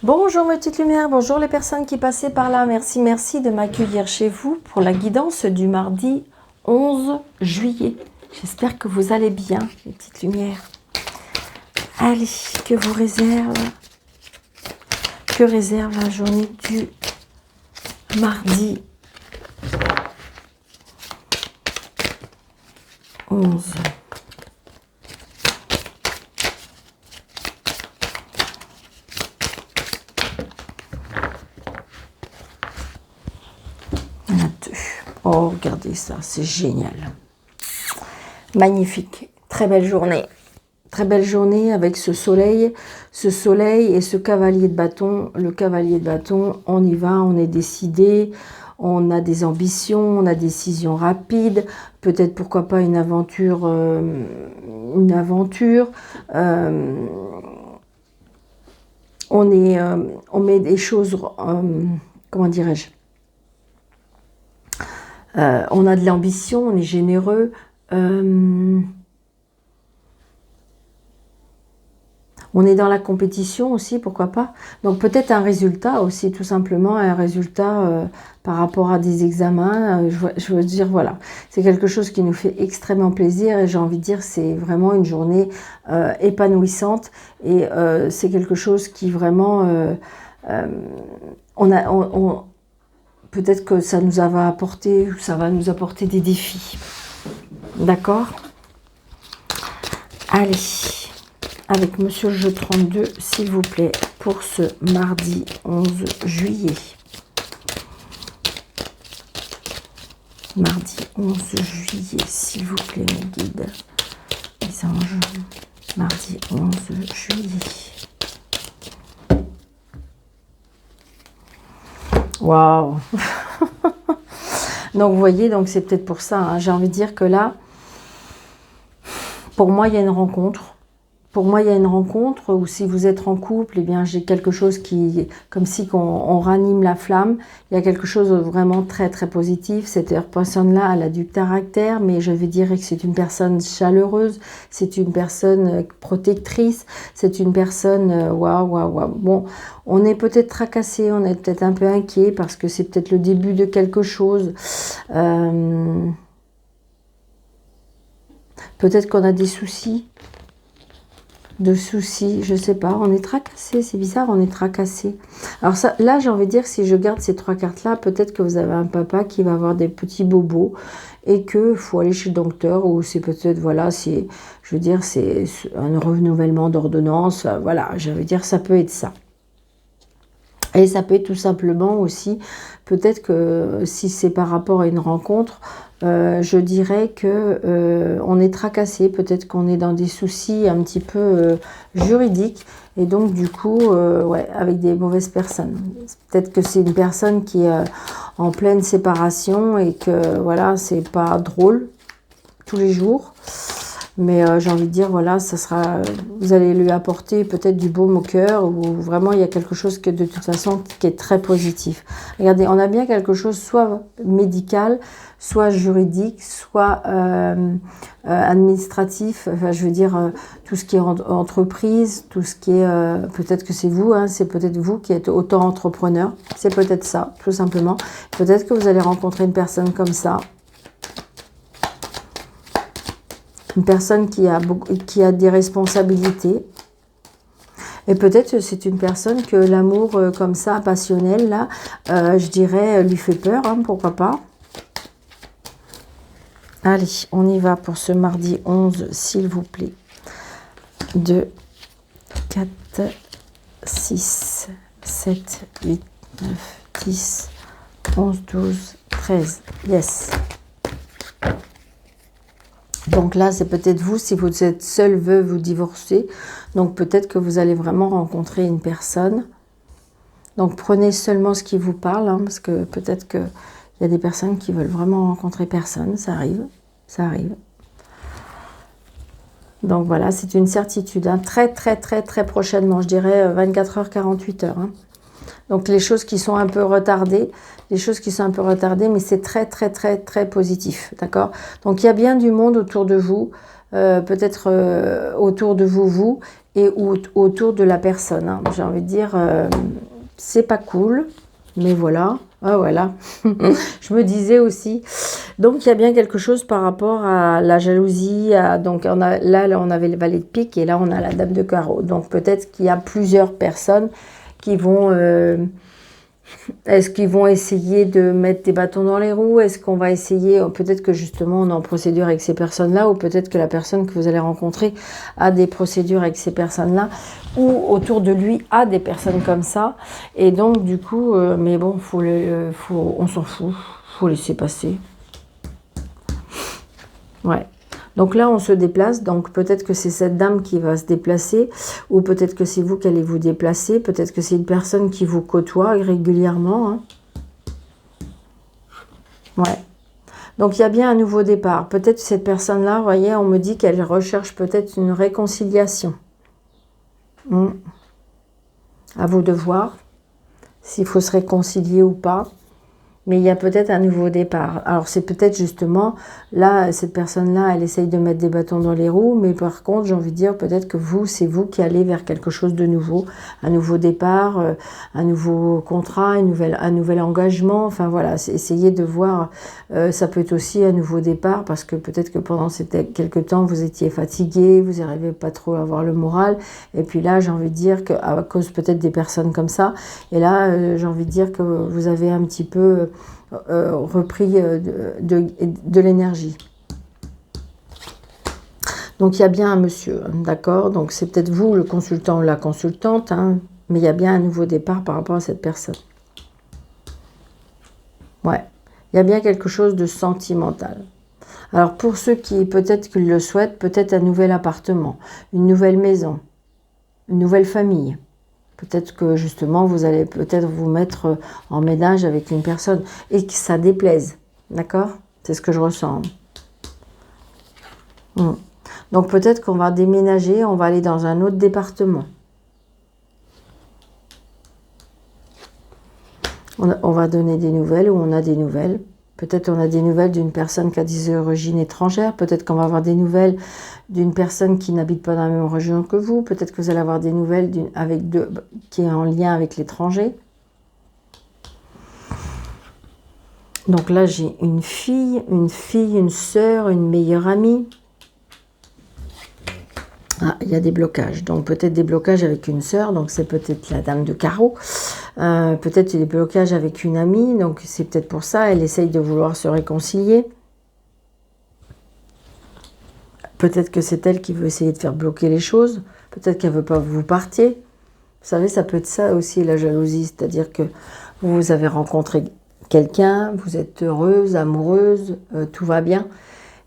Bonjour mes petites lumières, bonjour les personnes qui passaient par là. Merci, merci de m'accueillir chez vous pour la guidance du mardi 11 juillet. J'espère que vous allez bien, les petites lumières. Allez, que réserve la journée du mardi 11. Oh, regardez ça, c'est génial. Magnifique. Très belle journée. Très belle journée avec ce soleil et ce cavalier de bâton. Le cavalier de bâton, on y va, on est décidé, on a des ambitions, on a des décisions rapides. Peut-être, pourquoi pas, une aventure. On met des choses, comment dirais-je, on a de l'ambition, on est généreux. On est dans la compétition aussi, pourquoi pas. Donc peut-être un résultat aussi, tout simplement, un résultat par rapport à des examens. Je veux dire, voilà, c'est quelque chose qui nous fait extrêmement plaisir et j'ai envie de dire, c'est vraiment une journée épanouissante et c'est quelque chose qui vraiment... peut-être que ça nous va apporter, ça va nous apporter des défis. D'accord? Allez, avec Monsieur le Jeu 32, s'il vous plaît, pour ce mardi 11 juillet. Mardi 11 juillet, s'il vous plaît, mes guides, mes anges. Mardi 11 juillet. Waouh. Donc vous voyez, donc c'est peut-être pour ça, hein, j'ai envie de dire que là, pour moi il y a une rencontre. Pour moi il y a une rencontre, ou si vous êtes en couple, eh bien j'ai quelque chose qui, comme si on ranime la flamme. Il y a quelque chose de vraiment très très positif. Cette personne-là, elle a du caractère, mais je vais dire que c'est une personne chaleureuse, c'est une personne protectrice, c'est une personne, waouh. Bon, on est peut-être tracassé, on est peut-être un peu inquiet, parce que c'est peut-être le début de quelque chose. Peut-être qu'on a des soucis. Je sais pas, on est tracassé, c'est bizarre, on est tracassé. Alors ça, là, j'ai envie de dire, si je garde ces trois cartes-là, peut-être que vous avez un papa qui va avoir des petits bobos et que faut aller chez le docteur, ou c'est peut-être, voilà, je veux dire, c'est un renouvellement d'ordonnance, voilà, je veux dire, ça peut être ça. Et ça peut être tout simplement aussi, peut-être que si c'est par rapport à une rencontre, je dirais que on est tracassé, peut-être qu'on est dans des soucis un petit peu juridiques, et donc du coup, ouais, avec des mauvaises personnes. Peut-être que c'est une personne qui est en pleine séparation et que voilà, c'est pas drôle tous les jours. Mais j'ai envie de dire, voilà, ça sera, vous allez lui apporter peut-être du baume au cœur, ou vraiment il y a quelque chose que de toute façon qui est très positif. Regardez, on a bien quelque chose soit médical, soit juridique, soit administratif. Enfin, je veux dire, tout ce qui est entreprise, tout ce qui est, peut-être que c'est vous, hein, c'est peut-être vous qui êtes auto-entrepreneur. C'est peut-être ça, tout simplement. Peut-être que vous allez rencontrer une personne comme ça. Une personne qui a des responsabilités. Et peut-être que c'est une personne que l'amour comme ça, passionnel, là, je dirais, lui fait peur, hein, pourquoi pas. Allez, on y va pour ce mardi 11, s'il vous plaît. 2, 4, 6, 7, 8, 9, 10, 11, 12, 13. Yes. Donc là, c'est peut-être vous, si vous êtes seul, veuve ou divorcé. Donc peut-être que vous allez vraiment rencontrer une personne. Donc prenez seulement ce qui vous parle, hein, parce que peut-être qu'il y a des personnes qui veulent vraiment rencontrer personne. Ça arrive, ça arrive. Donc voilà, c'est une certitude, hein, très prochainement, je dirais 24 heures, 48 heures. Hein. Donc les choses qui sont un peu retardées, mais c'est très positif, d'accord? Donc il y a bien du monde autour de vous, peut-être autour de vous, et autour de la personne. Hein. J'ai envie de dire, c'est pas cool, mais voilà. Ah voilà, je me disais aussi. Donc il y a bien quelque chose par rapport à la jalousie. Donc là, on avait le valet de pique et là on a la dame de carreau. Donc peut-être qu'il y a plusieurs personnes qui vont... est-ce qu'ils vont essayer de mettre des bâtons dans les roues? Est-ce qu'on va essayer, peut-être que justement on est en procédure avec ces personnes-là, ou peut-être que la personne que vous allez rencontrer a des procédures avec ces personnes-là, ou autour de lui a des personnes comme ça. Et donc du coup, mais bon, on s'en fout, faut laisser passer. Ouais. Donc là, on se déplace. Donc peut-être que c'est cette dame qui va se déplacer, ou peut-être que c'est vous qui allez vous déplacer. Peut-être que c'est une personne qui vous côtoie régulièrement. Hein. Ouais. Donc il y a bien un nouveau départ. Peut-être cette personne-là, vous voyez, on me dit qu'elle recherche peut-être une réconciliation. À vous de voir s'il faut se réconcilier ou pas. Mais il y a peut-être un nouveau départ. Alors c'est peut-être justement, là, cette personne-là, elle essaye de mettre des bâtons dans les roues, mais par contre, j'ai envie de dire, peut-être que vous, c'est vous qui allez vers quelque chose de nouveau, un nouveau départ, un nouveau contrat, un nouvel engagement, enfin voilà, essayez de voir, ça peut être aussi un nouveau départ, parce que peut-être que pendant quelques temps, vous étiez fatigué, vous n'arrivez pas trop à avoir le moral, et puis là, j'ai envie de dire qu'à cause peut-être des personnes comme ça, et là, j'ai envie de dire que vous avez un petit peu... repris de l'énergie. Donc il y a bien un monsieur, d'accord? Donc c'est peut-être vous le consultant ou la consultante, hein, mais il y a bien un nouveau départ par rapport à cette personne. Ouais, il y a bien quelque chose de sentimental. Alors pour ceux qui peut-être qu'ils le souhaitent, peut-être un nouvel appartement, une nouvelle maison, une nouvelle famille. Peut-être que justement, vous allez peut-être vous mettre en ménage avec une personne et que ça déplaise. D'accord? C'est ce que je ressens. Donc peut-être qu'on va déménager, on va aller dans un autre département. On va donner des nouvelles ou on a des nouvelles. Peut-être on a des nouvelles d'une personne qui a des origines étrangères. Peut-être qu'on va avoir des nouvelles d'une personne qui n'habite pas dans la même région que vous. Peut-être que vous allez avoir des nouvelles qui est en lien avec l'étranger. Donc là, j'ai une fille, une sœur, une meilleure amie. Ah, il y a des blocages. Donc peut-être des blocages avec une sœur, donc c'est peut-être la dame de carreau. Peut-être des blocages avec une amie, donc c'est peut-être pour ça, elle essaye de vouloir se réconcilier. Peut-être que c'est elle qui veut essayer de faire bloquer les choses. Peut-être qu'elle ne veut pas que vous partiez. Vous savez, ça peut être ça aussi, la jalousie. C'est-à-dire que vous avez rencontré quelqu'un, vous êtes heureuse, amoureuse, tout va bien.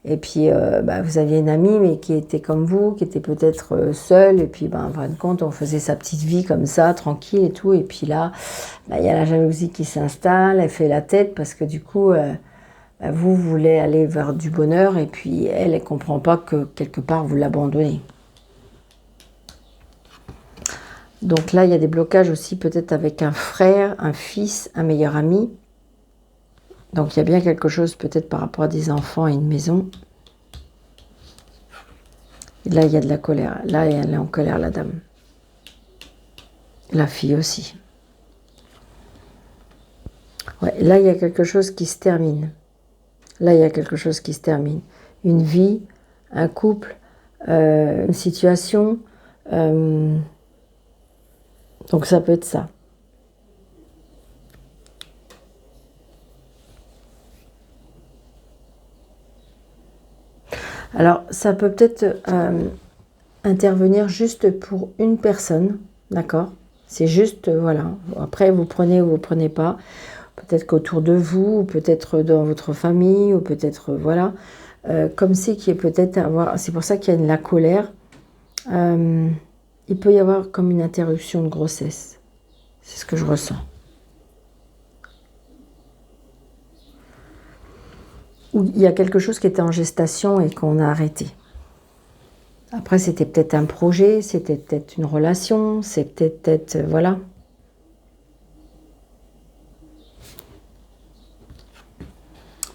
Et puis, vous aviez une amie, mais qui était comme vous, qui était peut-être seule. Et puis, en fin de compte, on faisait sa petite vie comme ça, tranquille et tout. Et puis là, il y a la jalousie qui s'installe, elle fait la tête parce que du coup... vous voulez aller vers du bonheur et puis elle ne comprend pas que quelque part vous l'abandonnez. Donc là, il y a des blocages aussi peut-être avec un frère, un fils, un meilleur ami. Donc il y a bien quelque chose peut-être par rapport à des enfants et une maison. Et là, il y a de la colère. Là, elle est en colère, la dame. La fille aussi. Ouais, là, il y a quelque chose qui se termine. Là, il y a quelque chose qui se termine. Une vie, un couple, une situation. Donc, ça peut être ça. Alors, ça peut peut-être intervenir juste pour une personne, d'accord? C'est juste, voilà. Après, vous prenez ou vous prenez pas. Peut-être qu'autour de vous, ou peut-être dans votre famille, ou peut-être, voilà. Comme c'est qu'il y a peut-être avoir... C'est pour ça qu'il y a de la colère. Il peut y avoir comme une interruption de grossesse. C'est ce que je ressens. Ou il y a quelque chose qui était en gestation et qu'on a arrêté. Après, c'était peut-être un projet, c'était peut-être une relation, c'était peut-être... voilà.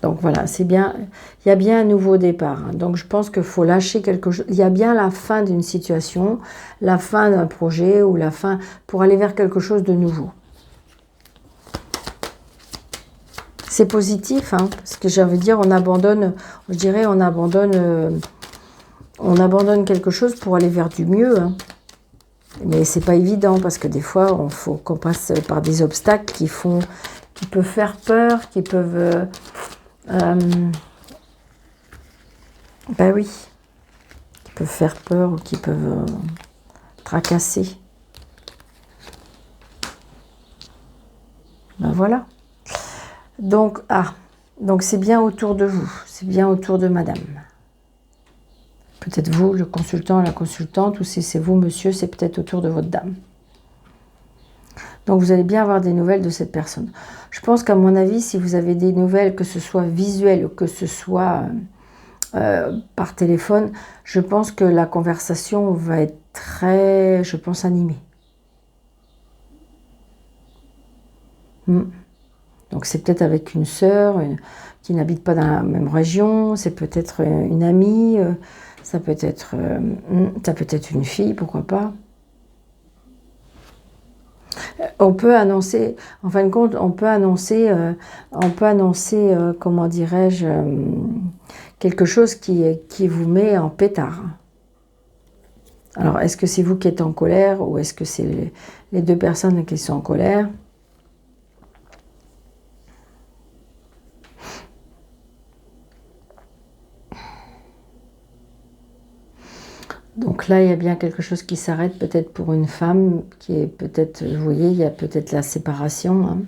Donc voilà, c'est bien, il y a bien un nouveau départ. Hein. Donc je pense qu'il faut lâcher quelque chose. Il y a bien la fin d'une situation, la fin d'un projet ou la fin pour aller vers quelque chose de nouveau. C'est positif, hein, parce que j'ai envie de dire, on abandonne, je dirais, on abandonne quelque chose pour aller vers du mieux. Hein. Mais c'est pas évident parce que des fois, il faut qu'on passe par des obstacles qui peuvent faire peur, qui peuvent, ben oui, qui peuvent faire peur ou qui peuvent tracasser. Ben voilà. Donc, donc c'est bien autour de vous, c'est bien autour de madame. Peut-être vous, le consultant, la consultante, ou si c'est vous, monsieur, c'est peut-être autour de votre dame. Donc vous allez bien avoir des nouvelles de cette personne. Je pense qu'à mon avis, si vous avez des nouvelles, que ce soit visuelles ou que ce soit par téléphone, je pense que la conversation va être très, je pense, animée. Donc c'est peut-être avec une sœur qui n'habite pas dans la même région, c'est peut-être une amie, ça peut être une fille, pourquoi pas. On peut annoncer, en fin de compte, on peut annoncer comment dirais-je, quelque chose qui vous met en pétard. Alors, est-ce que c'est vous qui êtes en colère ou est-ce que c'est les deux personnes qui sont en colère? Donc là, il y a bien quelque chose qui s'arrête, peut-être pour une femme, qui est peut-être, vous voyez, il y a peut-être la séparation. Hein.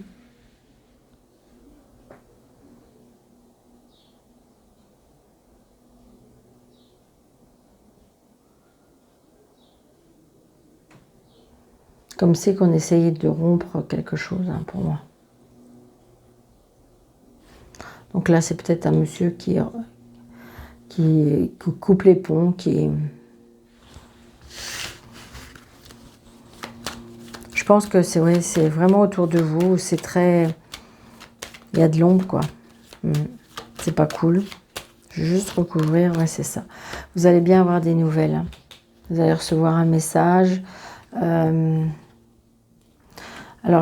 Comme si qu'on essayait de rompre quelque chose, hein, pour moi. Donc là, c'est peut-être un monsieur qui coupe les ponts, qui... Je pense que c'est vraiment autour de vous, c'est très... Il y a de l'ombre, quoi. C'est pas cool. Je vais juste recouvrir, ouais, c'est ça. Vous allez bien avoir des nouvelles. Hein. Vous allez recevoir un message. Alors,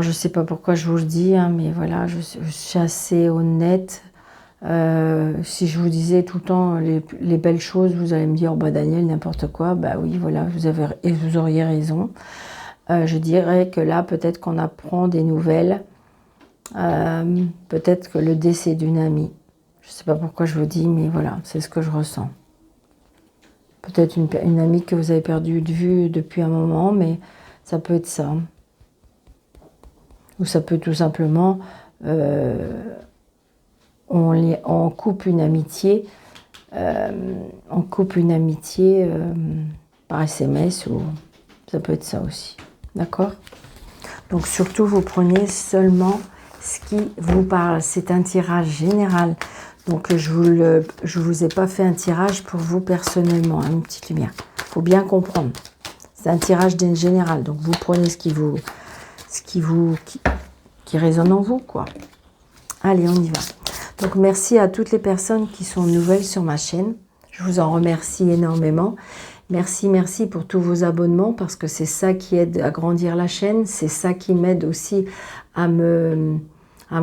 je ne sais pas pourquoi je vous le dis, hein, mais voilà, je suis assez honnête. Si je vous disais tout le temps les belles choses, vous allez me dire, oh, bah Daniel, n'importe quoi. Bah oui, voilà, vous auriez raison. Je dirais que là, peut-être qu'on apprend des nouvelles. Peut-être que le décès d'une amie. Je ne sais pas pourquoi je vous dis, mais voilà, c'est ce que je ressens. Peut-être une amie que vous avez perdue de vue depuis un moment, mais ça peut être ça. Ou ça peut tout simplement... on coupe une amitié, par SMS, ou ça peut être ça aussi. D'accord? Donc surtout, vous prenez seulement ce qui vous parle. C'est un tirage général. Donc je vous ai pas fait un tirage pour vous personnellement, hein, une petite lumière. Il faut bien comprendre. C'est un tirage général. Donc vous prenez ce qui résonne en vous, quoi. Allez, on y va. Donc merci à toutes les personnes qui sont nouvelles sur ma chaîne. Je vous en remercie énormément. Merci, merci pour tous vos abonnements parce que c'est ça qui aide à grandir la chaîne. C'est ça qui m'aide aussi à me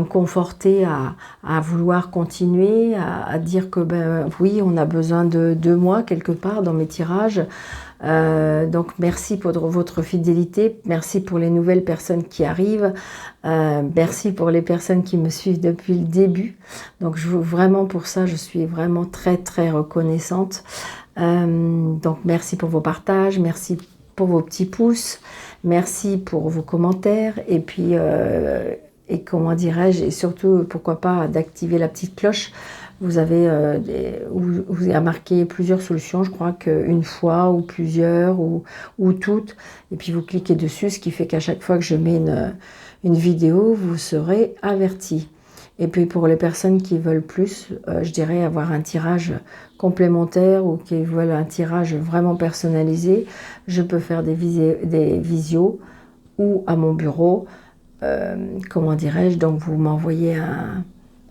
conforter, à vouloir continuer, à dire que ben oui, on a besoin de moi quelque part dans mes tirages. Donc merci pour votre fidélité, merci pour les nouvelles personnes qui arrivent, merci pour les personnes qui me suivent depuis le début. Donc vraiment pour ça, je suis vraiment très très reconnaissante. Donc merci pour vos partages, merci pour vos petits pouces, merci pour vos commentaires et puis et comment dirais-je, et surtout pourquoi pas d'activer la petite cloche. Vous avez vous a marqué plusieurs solutions, je crois qu'une fois ou plusieurs ou toutes, et puis vous cliquez dessus, ce qui fait qu'à chaque fois que je mets une vidéo, vous serez averti. Et puis pour les personnes qui veulent plus, je dirais avoir un tirage complémentaire ou qui veulent un tirage vraiment personnalisé, je peux faire des visios ou à mon bureau, comment dirais-je, donc vous m'envoyez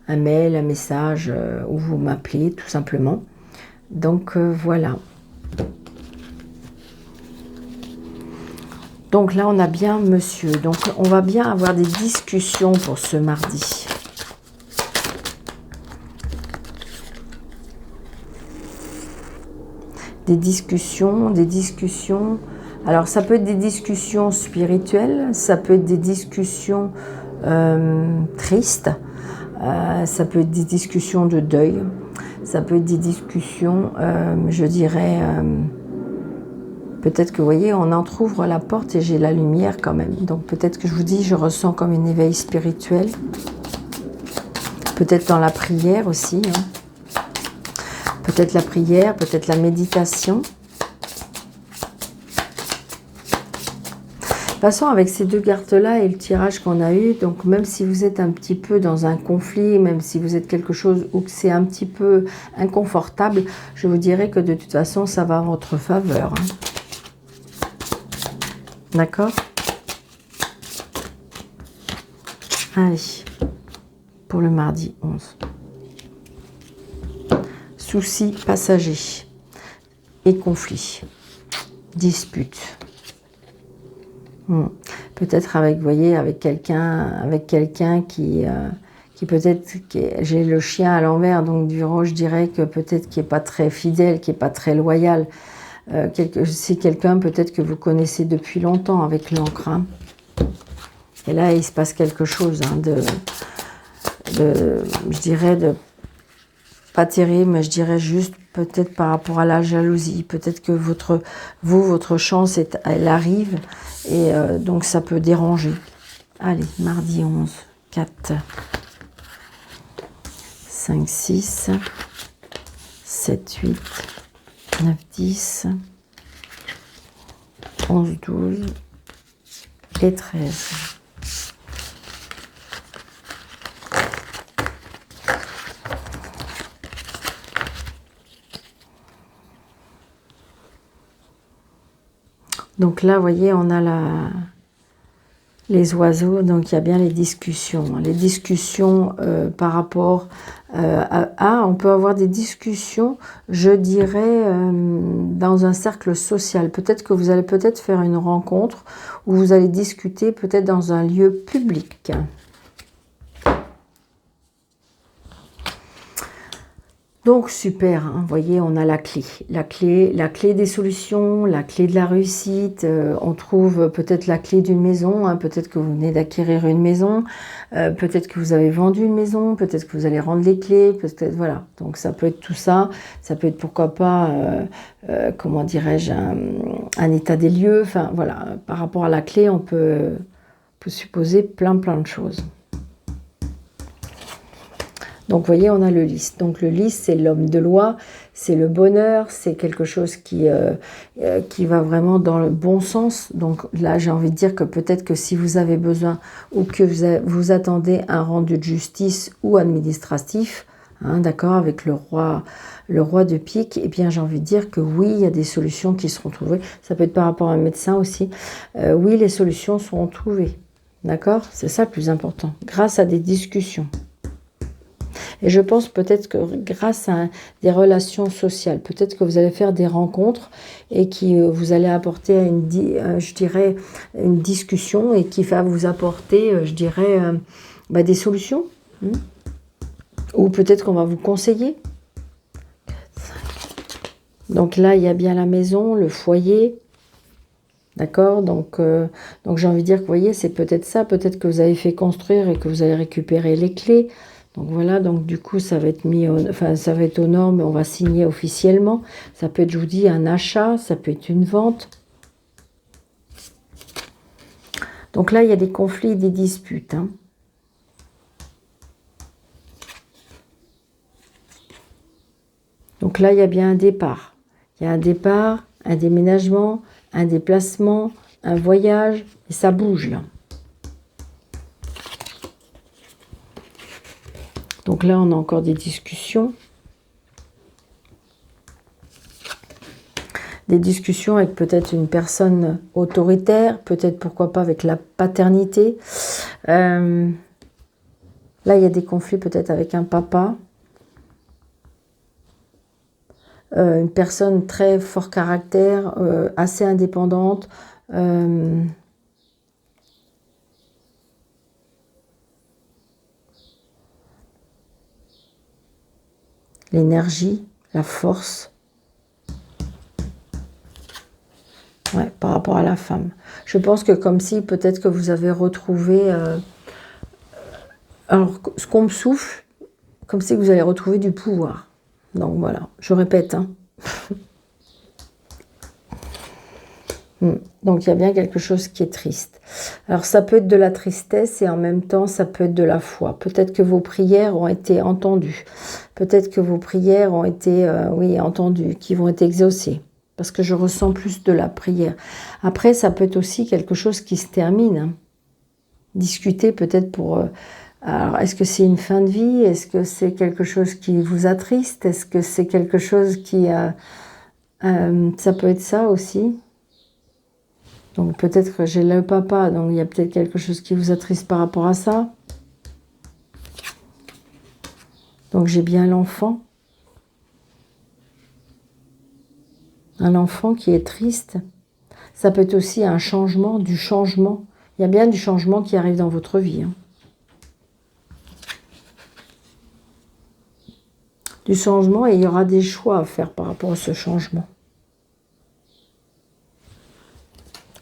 un mail, un message, ou vous m'appelez tout simplement. Donc voilà. Donc là, on a bien monsieur. Donc on va bien avoir des discussions pour ce mardi. Des discussions. Alors ça peut être des discussions spirituelles, ça peut être des discussions tristes, ça peut être des discussions de deuil, ça peut être des discussions, je dirais, peut-être que vous voyez, on entrouvre la porte et j'ai la lumière quand même. Donc peut-être que je vous dis, je ressens comme un éveil spirituel, peut-être dans la prière aussi, hein. Peut-être la prière, peut-être la méditation. De toute façon, avec ces deux cartes-là et le tirage qu'on a eu, donc même si vous êtes un petit peu dans un conflit, même si vous êtes quelque chose où c'est un petit peu inconfortable, je vous dirais que de toute façon, ça va en votre faveur. Hein. D'accord? Allez, pour le mardi 11. Soucis passagers et conflits, disputes. Peut-être avec, vous voyez, avec quelqu'un qui peut-être, j'ai le chien à l'envers, donc du coup, je dirais que peut-être qui n'est pas très fidèle, qui n'est pas très loyal. C'est quelqu'un peut-être que vous connaissez depuis longtemps avec l'encre. Hein. Et là, il se passe quelque chose hein, je dirais, pas terrible, mais je dirais juste peut-être par rapport à la jalousie. Peut-être que votre chance, elle arrive et donc ça peut déranger. Allez, mardi 11, 4, 5, 6, 7, 8, 9, 10, 11, 12 et 13. Donc là, vous voyez, on a les oiseaux, donc il y a bien les discussions. Les discussions par rapport on peut avoir des discussions, je dirais, dans un cercle social. Peut-être que vous allez peut-être faire une rencontre où vous allez discuter peut-être dans un lieu public. Donc super, hein, vous voyez, on a la clé des solutions, la clé de la réussite. On trouve peut-être la clé d'une maison, hein, peut-être que vous venez d'acquérir une maison, peut-être que vous avez vendu une maison, peut-être que vous allez rendre les clés, peut-être voilà. Donc ça peut être tout ça, ça peut être pourquoi pas, comment dirais-je, un état des lieux. Enfin voilà, par rapport à la clé, on peut supposer plein de choses. Donc, vous voyez, on a le lys. Donc, le lys, c'est l'homme de loi, c'est le bonheur, c'est quelque chose qui va vraiment dans le bon sens. Donc, là, j'ai envie de dire que peut-être que si vous avez besoin ou que vous attendez un rendu de justice ou administratif, hein, d'accord, avec le roi de pique, eh bien, j'ai envie de dire que oui, il y a des solutions qui seront trouvées. Ça peut être par rapport à un médecin aussi. Oui, les solutions seront trouvées. D'accord? C'est ça le plus important. Grâce à des discussions. Et je pense peut-être que grâce à des relations sociales, peut-être que vous allez faire des rencontres et qui vous allez apporter je dirais, une discussion et qui va vous apporter, je dirais, des solutions. Ou peut-être qu'on va vous conseiller. Donc là, il y a bien la maison, le foyer. D'accord, donc j'ai envie de dire que vous voyez, c'est peut-être ça, peut-être que vous avez fait construire et que vous allez récupérer les clés. Donc voilà, donc du coup, ça va être ça va être aux normes, on va signer officiellement. Ça peut être, je vous dis, un achat, ça peut être une vente. Donc là, il y a des conflits, des disputes. Hein. Donc là, il y a bien un départ. Il y a un départ, un déménagement, un déplacement, un voyage, et ça bouge là. Donc là, on a encore des discussions. Des discussions avec peut-être une personne autoritaire, peut-être pourquoi pas avec la paternité. Là, il y a des conflits peut-être avec un papa. Une personne très fort caractère, assez indépendante. L'énergie, la force. Ouais, par rapport à la femme. Je pense que comme si peut-être que vous avez retrouvé... alors, ce qu'on me souffle, comme si vous allez retrouver du pouvoir. Donc voilà, je répète. Hein. Donc il y a bien quelque chose qui est triste. Alors ça peut être de la tristesse et en même temps ça peut être de la foi. Peut-être que vos prières ont été entendues. Peut-être que vos prières ont été, oui, entendues, qui vont être exaucées. Parce que je ressens plus de la prière. Après, ça peut être aussi quelque chose qui se termine. Hein. Discuter peut-être pour... alors, est-ce que c'est une fin de vie? Est-ce que c'est quelque chose qui vous attriste? Est-ce que c'est quelque chose qui... ça peut être ça aussi. Donc peut-être que j'ai le papa, donc il y a peut-être quelque chose qui vous attriste par rapport à ça. Donc j'ai bien l'enfant. Un enfant qui est triste. Ça peut être aussi un changement, du changement. Il y a bien du changement qui arrive dans votre vie. Hein. Du changement et il y aura des choix à faire par rapport à ce changement.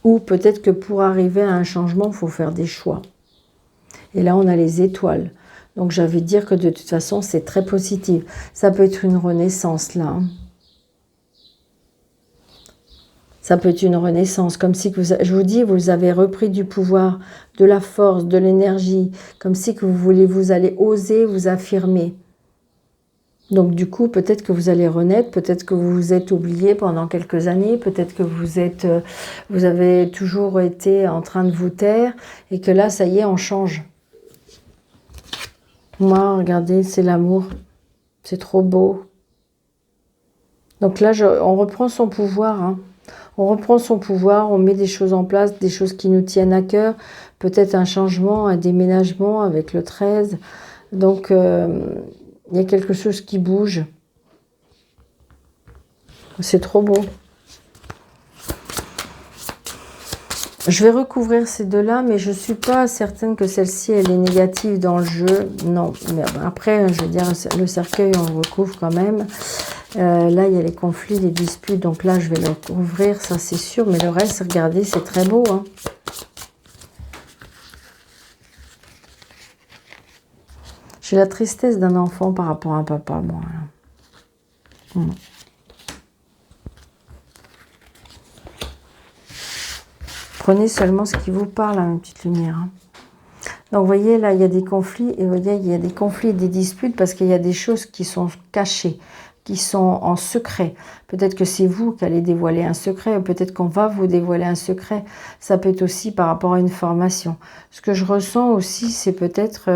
Ou peut-être que pour arriver à un changement, il faut faire des choix. Et là, on a les étoiles. Donc, j'avais dire que de toute façon, c'est très positif. Ça peut être une renaissance, là. Hein. Ça peut être une renaissance. Comme si, je vous dis, vous avez repris du pouvoir, de la force, de l'énergie. Comme si que vous allez oser vous affirmer. Donc du coup, peut-être que vous allez renaître, peut-être que vous vous êtes oublié pendant quelques années, peut-être que vous avez toujours été en train de vous taire et que là, ça y est, on change. Moi, regardez, c'est l'amour. C'est trop beau. Donc là, on reprend son pouvoir. Hein. On reprend son pouvoir, on met des choses en place, des choses qui nous tiennent à cœur. Peut-être un changement, un déménagement avec le 13. Donc... il y a quelque chose qui bouge. C'est trop beau. Je vais recouvrir ces deux-là, mais je ne suis pas certaine que celle-ci, elle est négative dans le jeu. Non, mais après, je veux dire, le cercueil, on le recouvre quand même. Là, il y a les conflits, les disputes. Donc là, je vais le recouvrir, ça c'est sûr. Mais le reste, regardez, c'est très beau. Hein. J'ai la tristesse d'un enfant par rapport à un papa, moi. Prenez seulement ce qui vous parle, hein, une petite lumière. Hein. Donc, vous voyez, là, il y a des conflits. Et vous voyez, il y a des conflits et des disputes parce qu'il y a des choses qui sont cachées, qui sont en secret. Peut-être que c'est vous qui allez dévoiler un secret, ou peut-être qu'on va vous dévoiler un secret. Ça peut être aussi par rapport à une formation. Ce que je ressens aussi, c'est peut-être...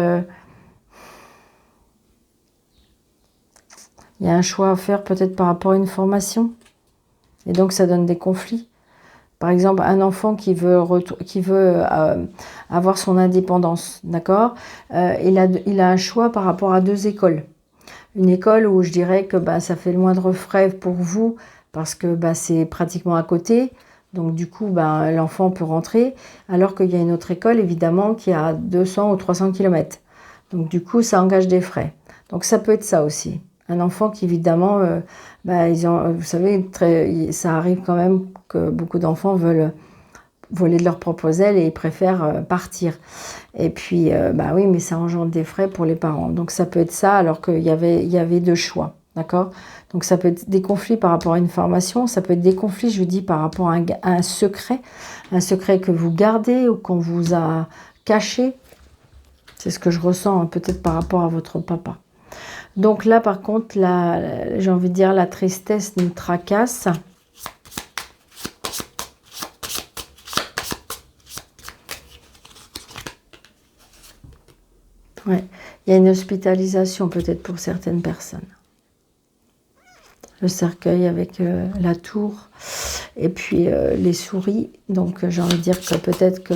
il y a un choix à faire peut-être par rapport à une formation. Et donc, ça donne des conflits. Par exemple, un enfant qui veut avoir son indépendance, d'accord, il a un choix par rapport à deux écoles. Une école où je dirais que ça fait le moindre frais pour vous, parce que c'est pratiquement à côté. Donc, du coup, l'enfant peut rentrer. Alors qu'il y a une autre école, évidemment, qui est à 200 ou 300 km. Donc, du coup, ça engage des frais. Donc, ça peut être ça aussi. Un enfant qui, évidemment, vous savez, ça arrive quand même que beaucoup d'enfants veulent voler de leurs propres ailes et ils préfèrent partir. Et puis, oui, mais ça engendre des frais pour les parents. Donc, ça peut être ça, alors qu'il y avait deux choix, d'accord? Donc, ça peut être des conflits par rapport à une formation, ça peut être des conflits, je vous dis, par rapport à un secret que vous gardez ou qu'on vous a caché. C'est ce que je ressens, hein, peut-être par rapport à votre papa. Donc là, par contre, j'ai envie de dire, la tristesse nous tracasse. Ouais. Il y a une hospitalisation peut-être pour certaines personnes. Le cercueil avec la tour et puis les souris. Donc j'ai envie de dire que peut-être que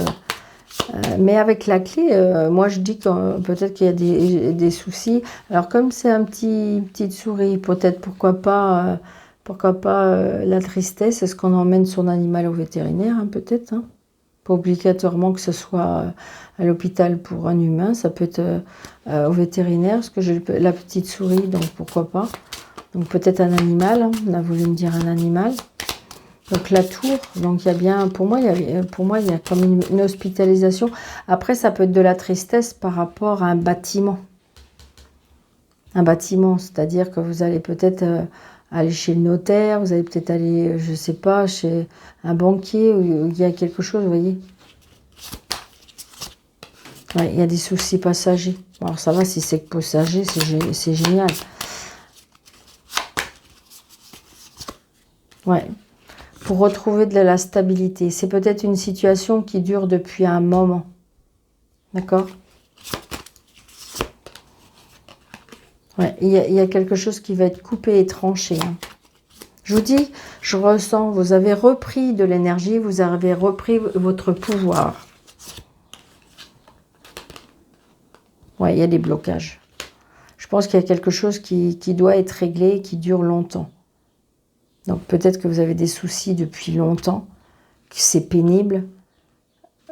Mais avec la clé, moi je dis que peut-être qu'il y a des soucis. Alors comme c'est un petite souris, peut-être pourquoi pas la tristesse. Est-ce qu'on emmène son animal au vétérinaire, hein, peut-être, hein? Pas obligatoirement que ce soit à l'hôpital pour un humain, ça peut être au vétérinaire, parce que j'ai la petite souris, donc pourquoi pas. Donc peut-être un animal, hein, on a voulu me dire un animal. Donc la tour, donc il y a bien, pour moi il y a comme une hospitalisation. Après ça peut être de la tristesse par rapport à un bâtiment. Un bâtiment, c'est-à-dire que vous allez peut-être aller chez le notaire, vous allez peut-être aller, je sais pas, chez un banquier où il y a quelque chose, vous voyez. Ouais, il y a des soucis passagers. Bon, alors ça va, si c'est que passager, c'est génial. Ouais. Pour retrouver de la stabilité. C'est peut-être une situation qui dure depuis un moment. D'accord? Ouais, il y a quelque chose qui va être coupé et tranché. Hein. Je vous dis, je ressens, vous avez repris de l'énergie, vous avez repris votre pouvoir. Ouais, il y a des blocages. Je pense qu'il y a quelque chose qui doit être réglé, qui dure longtemps. Donc peut-être que vous avez des soucis depuis longtemps, que c'est pénible.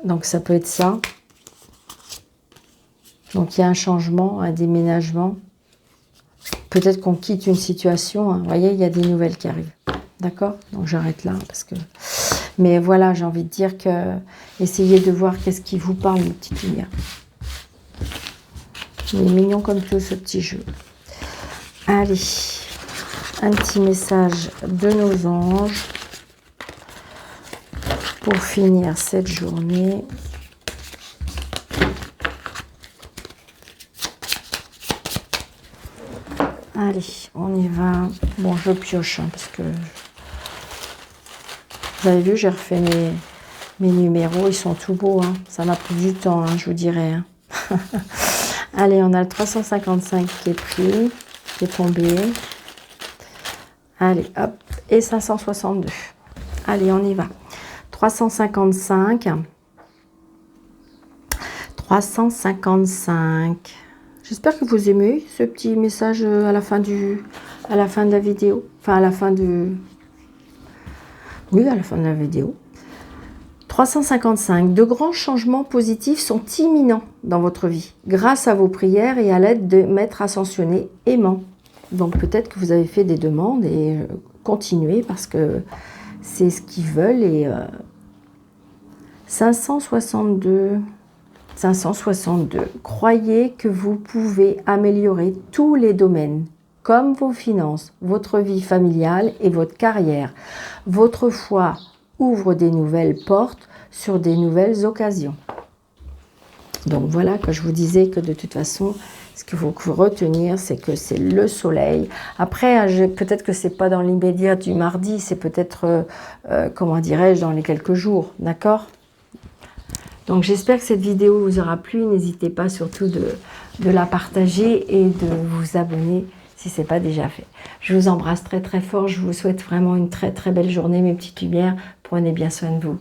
Donc ça peut être ça. Donc il y a un changement, un déménagement. Peut-être qu'on quitte une situation. Hein. Vous voyez, il y a des nouvelles qui arrivent. D'accord? Donc j'arrête là parce que... Mais voilà, j'ai envie de dire que... Essayez de voir qu'est-ce qui vous parle, mes petites lumières. Il est mignon comme tout ce petit jeu. Allez, un petit message de nos anges pour finir cette journée. Allez, on y va. Bon, je pioche hein, parce que... Vous avez vu, j'ai refait mes numéros. Ils sont tout beaux. Hein. Ça m'a pris du temps, hein, je vous dirais. Hein. Allez, on a le 355 qui est pris, qui est tombé. Allez, hop. Et 562. Allez, on y va. 355. 355. J'espère que vous aimez ce petit message à la fin de la vidéo. Enfin, à la fin de... Oui, à la fin de la vidéo. 355. De grands changements positifs sont imminents dans votre vie, grâce à vos prières et à l'aide de maîtres ascensionnés aimants. Donc peut-être que vous avez fait des demandes et continuez parce que c'est ce qu'ils veulent. Et 562. 562. Croyez que vous pouvez améliorer tous les domaines, comme vos finances, votre vie familiale et votre carrière. Votre foi ouvre des nouvelles portes sur des nouvelles occasions. Donc voilà que je vous disais que de toute façon, ce qu'il faut retenir, c'est que c'est le soleil. Après, peut-être que c'est pas dans l'immédiat du mardi, c'est peut-être, comment dirais-je, dans les quelques jours, d'accord ? Donc j'espère que cette vidéo vous aura plu. N'hésitez pas surtout de la partager et de vous abonner si ce n'est pas déjà fait. Je vous embrasse très très fort. Je vous souhaite vraiment une très très belle journée, mes petites lumières. Prenez bien soin de vous.